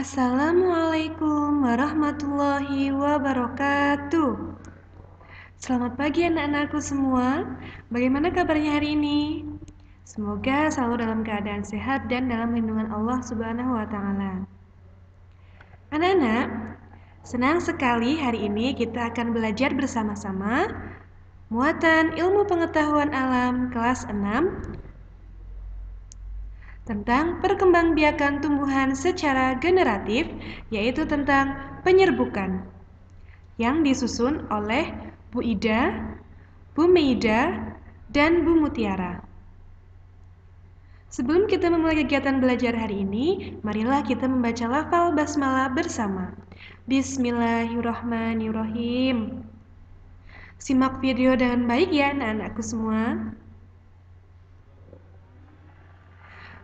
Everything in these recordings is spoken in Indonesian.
Assalamualaikum warahmatullahi wabarakatuh. Selamat pagi anak-anakku semua. Bagaimana kabarnya hari ini? Semoga selalu dalam keadaan sehat dan dalam lindungan Allah Subhanahu wa taala. Anak-anak, senang sekali hari ini kita akan belajar bersama-sama muatan ilmu pengetahuan alam kelas 6 tentang perkembangbiakan tumbuhan secara generatif, yaitu tentang penyerbukan, yang disusun oleh Bu Ida, Bu Meida, dan Bu Mutiara. Sebelum kita memulai kegiatan belajar hari ini, marilah kita membaca lafal basmalah bersama. Bismillahirrahmanirrahim. Simak video dengan baik ya anak-anakku semua.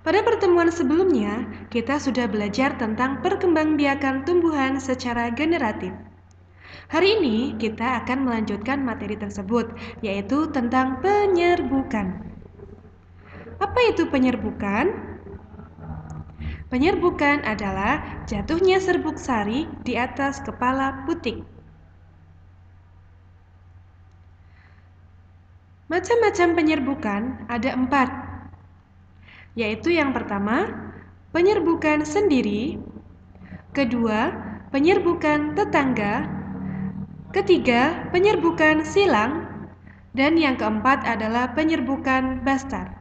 Pada pertemuan sebelumnya, kita sudah belajar tentang perkembangbiakan tumbuhan secara generatif. Hari ini kita akan melanjutkan materi tersebut, yaitu tentang penyerbukan. Apa itu penyerbukan? Penyerbukan adalah jatuhnya serbuk sari di atas kepala putik. Macam-macam penyerbukan ada 4, yaitu yang pertama, penyerbukan sendiri, kedua, penyerbukan tetangga, ketiga, penyerbukan silang, dan yang keempat adalah penyerbukan bastar.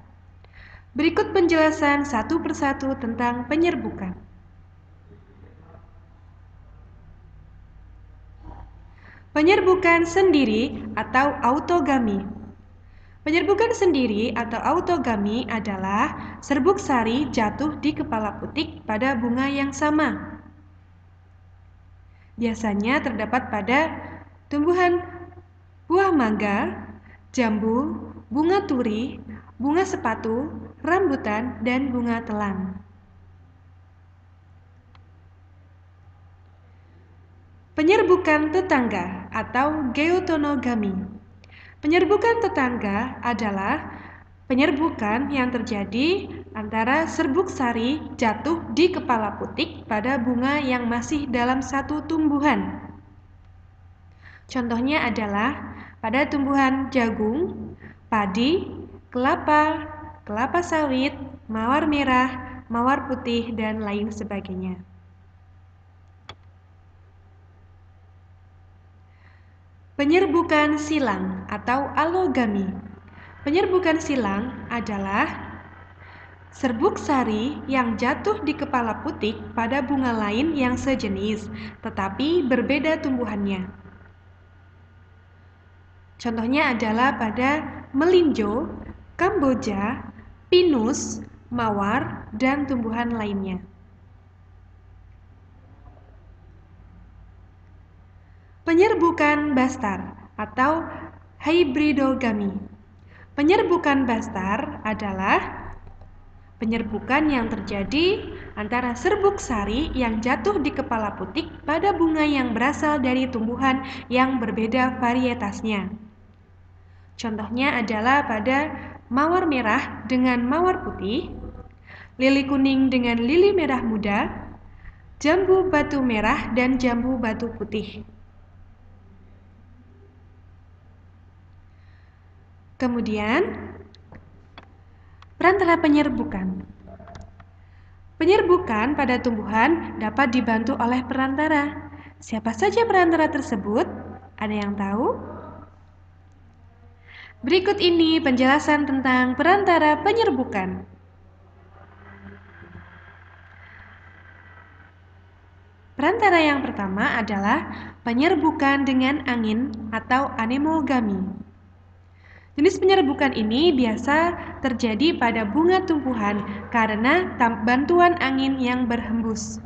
Berikut penjelasan satu persatu tentang penyerbukan. Penyerbukan sendiri atau autogami. Penyerbukan sendiri atau autogami adalah serbuk sari jatuh di kepala putik pada bunga yang sama. Biasanya terdapat pada tumbuhan buah mangga, jambu, bunga turi, bunga sepatu, rambutan, dan bunga telang. Penyerbukan tetangga atau geotonogami. Penyerbukan tetangga adalah penyerbukan yang terjadi antara serbuk sari jatuh di kepala putik pada bunga yang masih dalam satu tumbuhan. Contohnya adalah pada tumbuhan jagung, padi, kelapa, kelapa sawit, mawar merah, mawar putih, dan lain sebagainya. Penyerbukan silang atau alogami. Penyerbukan silang adalah serbuk sari yang jatuh di kepala putik pada bunga lain yang sejenis, tetapi berbeda tumbuhannya. Contohnya adalah pada melinjo, kamboja, pinus, mawar, dan tumbuhan lainnya. Penyerbukan bastar atau hybridogami. Penyerbukan bastar adalah penyerbukan yang terjadi antara serbuk sari yang jatuh di kepala putik pada bunga yang berasal dari tumbuhan yang berbeda varietasnya. Contohnya adalah pada mawar merah dengan mawar putih, lili kuning dengan lili merah muda, jambu batu merah, dan jambu batu putih. Kemudian, perantara penyerbukan. Penyerbukan pada tumbuhan dapat dibantu oleh perantara. Siapa saja perantara tersebut? Ada yang tahu? Berikut ini penjelasan tentang perantara penyerbukan. Perantara yang pertama adalah penyerbukan dengan angin atau anemogami. Jenis penyerbukan ini biasa terjadi pada bunga tumbuhan karena bantuan angin yang berhembus.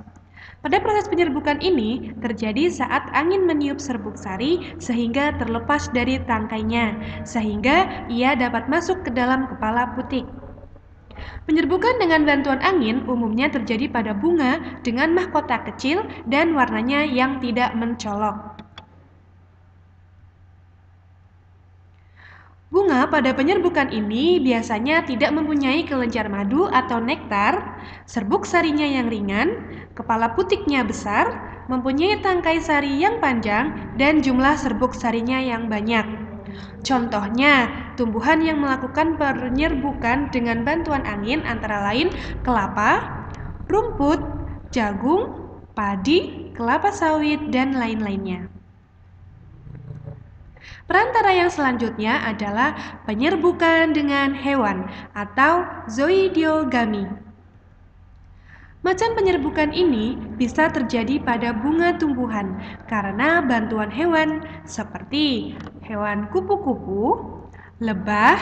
Pada proses penyerbukan ini terjadi saat angin meniup serbuk sari sehingga terlepas dari tangkainya, sehingga ia dapat masuk ke dalam kepala putik. Penyerbukan dengan bantuan angin umumnya terjadi pada bunga dengan mahkota kecil dan warnanya yang tidak mencolok. Bunga pada penyerbukan ini biasanya tidak mempunyai kelenjar madu atau nektar, serbuk sarinya yang ringan, Kepala putiknya besar, mempunyai tangkai sari yang panjang, dan jumlah serbuk sarinya yang banyak. Contohnya, tumbuhan yang melakukan penyerbukan dengan bantuan angin antara lain kelapa, rumput, jagung, padi, kelapa sawit, dan lain-lainnya. Perantara yang selanjutnya adalah penyerbukan dengan hewan atau zoidiogami. Macam penyerbukan ini bisa terjadi pada bunga tumbuhan karena bantuan hewan seperti hewan kupu-kupu, lebah,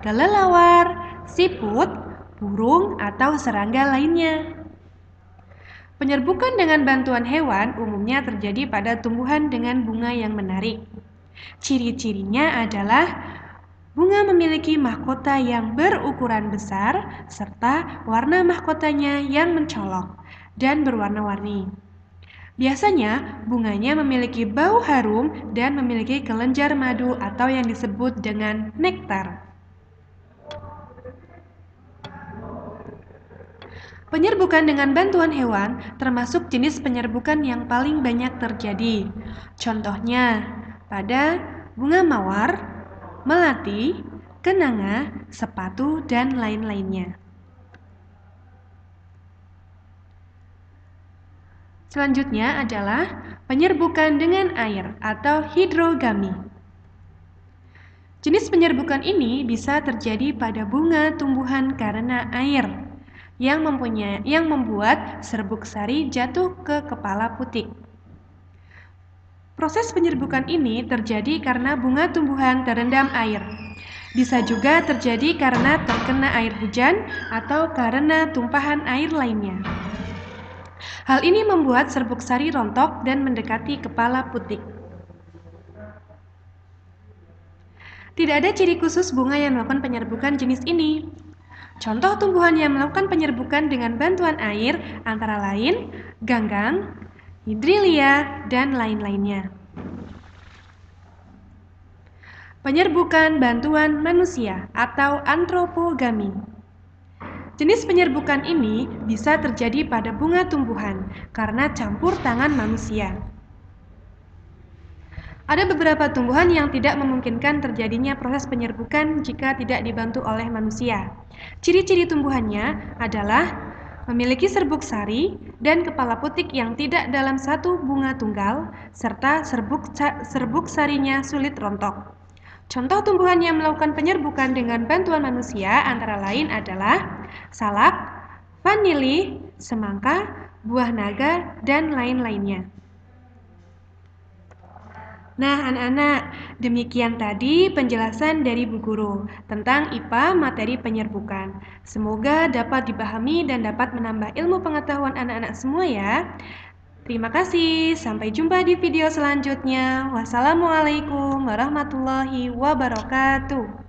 kelelawar, siput, burung, atau serangga lainnya. Penyerbukan dengan bantuan hewan umumnya terjadi pada tumbuhan dengan bunga yang menarik. Ciri-cirinya adalah bunga memiliki mahkota yang berukuran besar serta warna mahkotanya yang mencolok dan berwarna-warni. Biasanya bunganya memiliki bau harum dan memiliki kelenjar madu atau yang disebut dengan nektar. Penyerbukan dengan bantuan hewan termasuk jenis penyerbukan yang paling banyak terjadi. Contohnya, pada bunga mawar, melati, kenanga, sepatu, dan lain-lainnya. Selanjutnya adalah penyerbukan dengan air atau hidrogami. Jenis penyerbukan ini bisa terjadi pada bunga tumbuhan karena air yang membuat serbuk sari jatuh ke kepala putik. Proses penyerbukan ini terjadi karena bunga tumbuhan terendam air. Bisa juga terjadi karena terkena air hujan atau karena tumpahan air lainnya. Hal ini membuat serbuk sari rontok dan mendekati kepala putik. Tidak ada ciri khusus bunga yang melakukan penyerbukan jenis ini. Contoh tumbuhan yang melakukan penyerbukan dengan bantuan air antara lain ganggang, hidrilia, dan lain-lainnya. Penyerbukan bantuan manusia atau antropogami. Jenis penyerbukan ini bisa terjadi pada bunga tumbuhan karena campur tangan manusia. Ada beberapa tumbuhan yang tidak memungkinkan terjadinya proses penyerbukan jika tidak dibantu oleh manusia. Ciri-ciri tumbuhannya adalah memiliki serbuk sari dan kepala putik yang tidak dalam satu bunga tunggal, serta serbuk sarinya sulit rontok. Contoh tumbuhan yang melakukan penyerbukan dengan bantuan manusia antara lain adalah salak, vanili, semangka, buah naga, dan lain-lainnya. Nah, anak-anak, demikian tadi penjelasan dari Bu Guru tentang IPA materi penyerbukan. Semoga dapat dipahami dan dapat menambah ilmu pengetahuan anak-anak semua ya. Terima kasih, sampai jumpa di video selanjutnya. Wassalamualaikum warahmatullahi wabarakatuh.